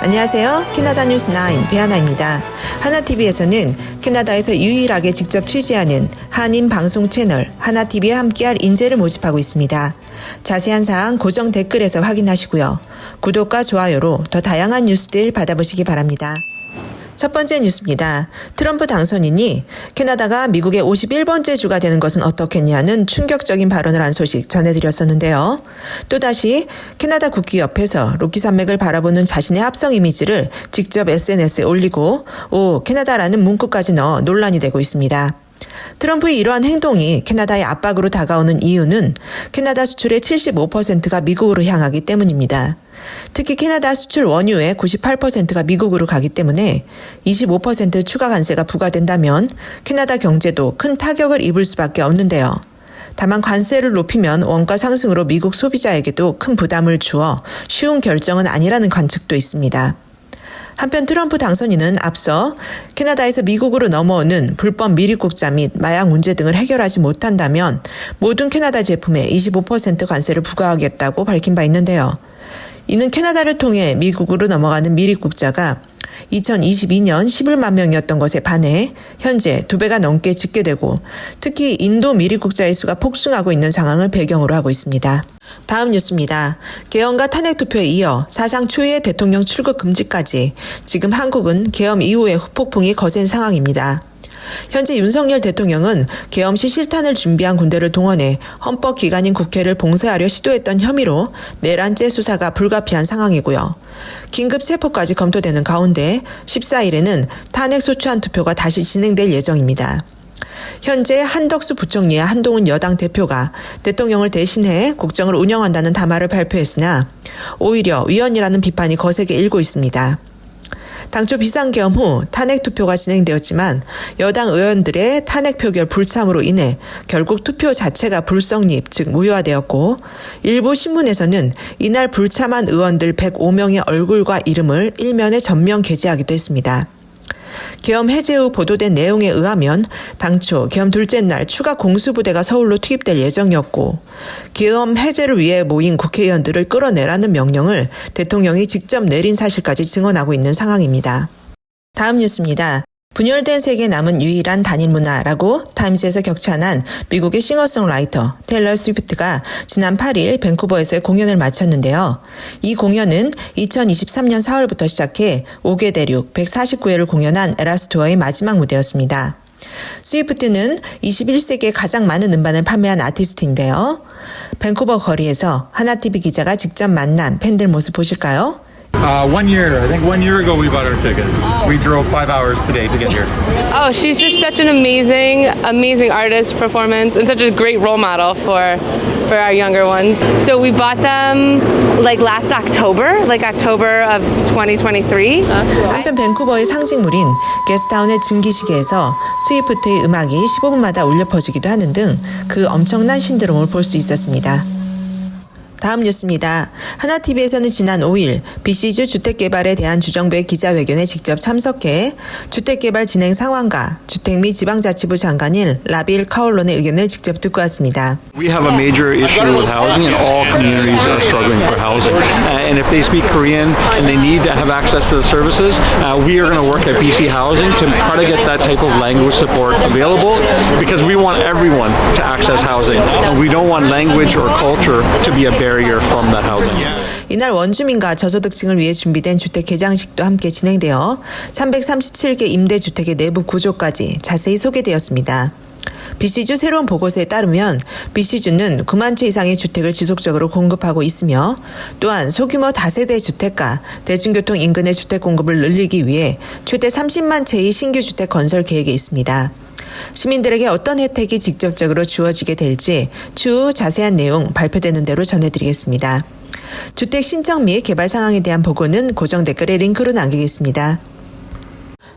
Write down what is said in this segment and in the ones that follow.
안녕하세요. 캐나다 뉴스 9 배하나입니다. 하나TV에서는 캐나다에서 유일하게 직접 취재하는 한인 방송 채널 하나TV와 함께할 인재를 모집하고 있습니다. 자세한 사항 고정 댓글에서 확인하시고요. 구독과 좋아요로 더 다양한 뉴스들 받아보시기 바랍니다. 첫 번째 뉴스입니다. 트럼프 당선인이 캐나다가 미국의 51번째 주가 되는 것은 어떻겠냐는 충격적인 발언을 한 소식 전해드렸었는데요. 또다시 캐나다 국기 옆에서 로키 산맥을 바라보는 자신의 합성 이미지를 직접 SNS에 올리고 오 캐나다라는 문구까지 넣어 논란이 되고 있습니다. 트럼프의 이러한 행동이 캐나다의 압박으로 다가오는 이유는 캐나다 수출의 75%가 미국으로 향하기 때문입니다. 특히 캐나다 수출 원유의 98%가 미국으로 가기 때문에 25% 추가 관세가 부과된다면 캐나다 경제도 큰 타격을 입을 수밖에 없는데요. 다만 관세를 높이면 원가 상승으로 미국 소비자에게도 큰 부담을 주어 쉬운 결정은 아니라는 관측도 있습니다. 한편 트럼프 당선인은 앞서 캐나다에서 미국으로 넘어오는 불법 미립국자 및 마약 문제 등을 해결하지 못한다면 모든 캐나다 제품에 25% 관세를 부과하겠다고 밝힌 바 있는데요. 이는 캐나다를 통해 미국으로 넘어가는 미립국자가 2022년 11만 명이었던 것에 반해 현재 2배가 넘게 집계되고 특히 인도 미립국자의 수가 폭증하고 있는 상황을 배경으로 하고 있습니다. 다음 뉴스입니다. 계엄과 탄핵 투표에 이어 사상 초유의 대통령 출국 금지까지 지금 한국은 계엄 이후의 후폭풍이 거센 상황입니다. 현재 윤석열 대통령은 계엄 시 실탄을 준비한 군대를 동원해 헌법기관인 국회를 봉쇄하려 시도했던 혐의로 내란죄 수사가 불가피한 상황이고요. 긴급 체포까지 검토되는 가운데 14일에는 탄핵 소추안 투표가 다시 진행될 예정입니다. 현재 한덕수 부총리와 한동훈 여당 대표가 대통령을 대신해 국정을 운영한다는 담화를 발표했으나 오히려 위헌이라는 비판이 거세게 일고 있습니다. 당초 비상계엄 후 탄핵 투표가 진행되었지만 여당 의원들의 탄핵 표결 불참으로 인해 결국 투표 자체가 불성립, 즉 무효화되었고 일부 신문에서는 이날 불참한 의원들 105명의 얼굴과 이름을 일면에 전면 게재하기도 했습니다. 계엄 해제 후 보도된 내용에 의하면 당초 계엄 둘째 날 추가 공수부대가 서울로 투입될 예정이었고 계엄 해제를 위해 모인 국회의원들을 끌어내라는 명령을 대통령이 직접 내린 사실까지 증언하고 있는 상황입니다. 다음 뉴스입니다. 분열된 세계에 남은 유일한 단일 문화라고 타임즈에서 격찬한 미국의 싱어송라이터 테일러 스위프트가 지난 8일 밴쿠버에서 공연을 마쳤는데요. 이 공연은 2023년 4월부터 시작해 5개 대륙 149회를 공연한 에라스 투어의 마지막 무대였습니다. 스위프트는 21세기에 가장 많은 음반을 판매한 아티스트인데요. 밴쿠버 거리에서 하나TV 기자가 직접 만난 팬들 모습 보실까요? 1 year. I think 1 year ago we bought our tickets. We drove 5 hours today to get here. Oh, she's just such an amazing artist, performance, and such a great role model for our younger ones. So we bought them like last October, like October of 2023. 한편 밴쿠버의 상징물인 게스트타운의 증기시계에서 스위프트의 음악이 15분마다 울려 퍼지기도 하는 등 그 엄청난 신드롬을 볼 수 있었습니다. 다음 뉴스입니다. 하나TV에서는 지난 5일 BC주 주택개발에 대한 주정부의 기자회견에 직접 참석해 주택개발 진행 상황과 주택 및 지방자치부 장관인 라빌 카올론의 의견을 직접 듣고 왔습니다. We have a major issue with housing and all communities are struggling for housing. And if they speak Korean and they need to have access to the services, we are going to work at BC Housing to try to get that type of language support available because we want everyone to access housing. And we don't want language or culture to be a barrier from that housing. 이날 원주민과 저소득층을 위해 준비된 주택 개장식도 함께 진행되어 337개 임대주택의 내부 구조까지 자세히 소개되었습니다. BC주 새로운 보고서에 따르면 BC주는 9만 채 이상의 주택을 지속적으로 공급하고 있으며 또한 소규모 다세대 주택과 대중교통 인근의 주택 공급을 늘리기 위해 최대 30만 채의 신규 주택 건설 계획에 있습니다. 시민들에게 어떤 혜택이 직접적으로 주어지게 될지 추후 자세한 내용 발표되는 대로 전해드리겠습니다. 주택 신청 및 개발 상황에 대한 보고는 고정 댓글에 링크로 남기겠습니다.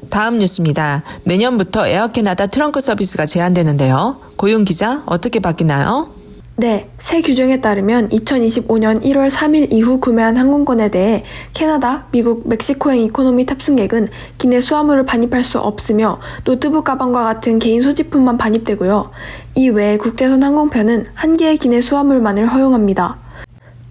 다음 뉴스입니다. 내년부터 에어캐나다 트렁크 서비스가 제한되는데요. 고윤 기자, 어떻게 바뀌나요? 네, 새 규정에 따르면 2025년 1월 3일 이후 구매한 항공권에 대해 캐나다, 미국, 멕시코행 이코노미 탑승객은 기내 수화물을 반입할 수 없으며 노트북 가방과 같은 개인 소지품만 반입되고요. 이 외에 국제선 항공편은 한 개의 기내 수화물만을 허용합니다.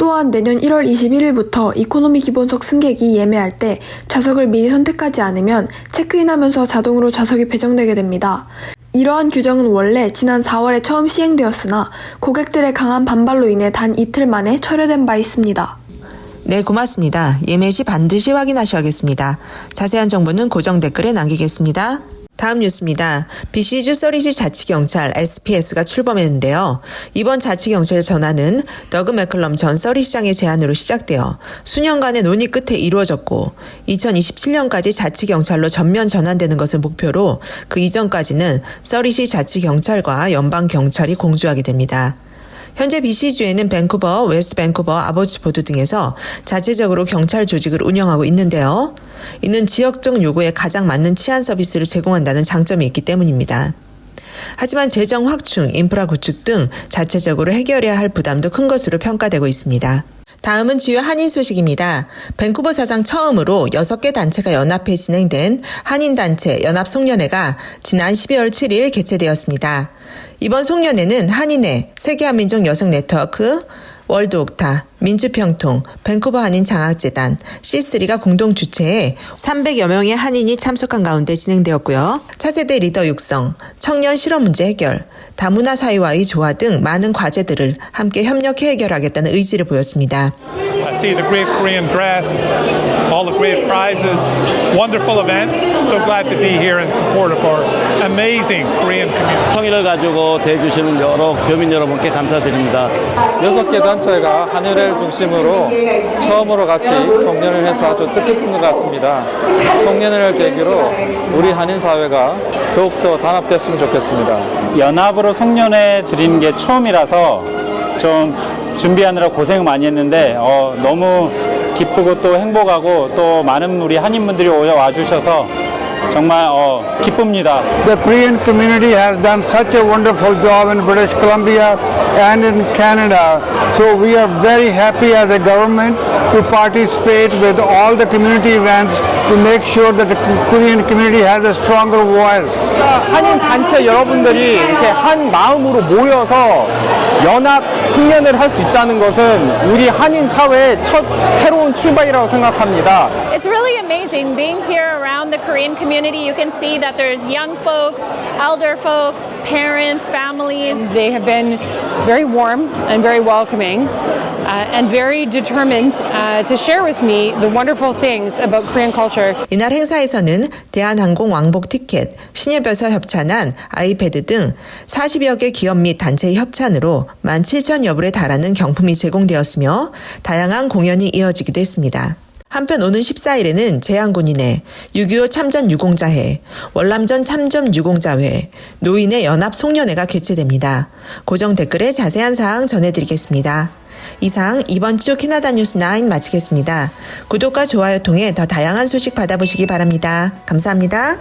또한 내년 1월 21일부터 이코노미 기본석 승객이 예매할 때 좌석을 미리 선택하지 않으면 체크인하면서 자동으로 좌석이 배정되게 됩니다. 이러한 규정은 원래 지난 4월에 처음 시행되었으나 고객들의 강한 반발로 인해 단 이틀 만에 철회된 바 있습니다. 네, 고맙습니다. 예매 시 반드시 확인하셔야겠습니다. 자세한 정보는 고정 댓글에 남기겠습니다. 다음 뉴스입니다. BC주 서리시 자치경찰 SPS가 출범했는데요. 이번 자치경찰 전환은 더그 맥컬럼 전 서리시장의 제안으로 시작되어 수년간의 논의 끝에 이루어졌고 2027년까지 자치경찰로 전면 전환되는 것을 목표로 그 이전까지는 서리시 자치경찰과 연방경찰이 공주하게 됩니다. 현재 BC주에는 밴쿠버, 웨스트 밴쿠버, 아보츠포드 등에서 자체적으로 경찰 조직을 운영하고 있는데요. 이는 지역적 요구에 가장 맞는 치안 서비스를 제공한다는 장점이 있기 때문입니다. 하지만 재정 확충, 인프라 구축 등 자체적으로 해결해야 할 부담도 큰 것으로 평가되고 있습니다. 다음은 주요 한인 소식입니다. 밴쿠버 사상 처음으로 6개 단체가 연합해 진행된 한인단체 연합송년회가 지난 12월 7일 개최되었습니다. 이번 송년회는 한인회, 세계한민족 여성 네트워크, 월드옥타, 민주평통, 밴쿠버 한인 장학재단, C3가 공동 주최해 300여 명의 한인이 참석한 가운데 진행되었고요. 차세대 리더 육성, 청년 실업 문제 해결, 다문화 사회와의 조화 등 많은 과제들을 함께 협력해 해결하겠다는 의지를 보였습니다. I see the great Korean dress, all the great prizes, wonderful event. So glad to be here in support of our amazing Korean community. 성의를 가지고 대해주시는 여러 교민 여러분께 감사드립니다. 6개 단체가 한일회를 중심으로 처음으로 같이 송년을 해서 아주 뜻깊은 것 같습니다. 송년회를 계기로 우리 한인 사회가 더욱더 단합됐으면 좋겠습니다. 연합으로 송년회 드리는 게 처음이라서 좀 준비하느라 고생 많이 했는데 너무 기쁘고 또 행복하고 또 많은 우리 한인분들이 와주셔서 정말 기쁩니다. The Korean community has done such a wonderful job in British Columbia and in Canada. So we are very happy as a government to participate with all the community events to make sure that the Korean community has a stronger voice. 한인 단체 여러분들이 이렇게 한 마음으로 모여서 연합 송년회를 할 수 있다는 것은 우리 한인 사회의 첫 새로운 출발이라고 생각합니다. It's really amazing being here around the Korean community. You can see that there's young folks, elder folks, parents, families. They have been very warm and very welcoming and very determined to share with me the wonderful things about Korean culture. 이날 행사에서는 대한항공 왕복 티켓, 신예별사 협찬안, 아이패드 등 40여 개 기업 및 단체의 협찬으로 17,000여 불에 달하는 경품이 제공되었으며 다양한 공연이 이어지기도 했습니다. 한편 오는 14일에는 제한군인회, 6.25 참전 유공자회, 월남전 참전 유공자회, 노인의 연합 송년회가 개최됩니다. 고정 댓글에 자세한 사항 전해드리겠습니다. 이상 이번 주 캐나다 뉴스 9 마치겠습니다. 구독과 좋아요 통해 더 다양한 소식 받아보시기 바랍니다. 감사합니다.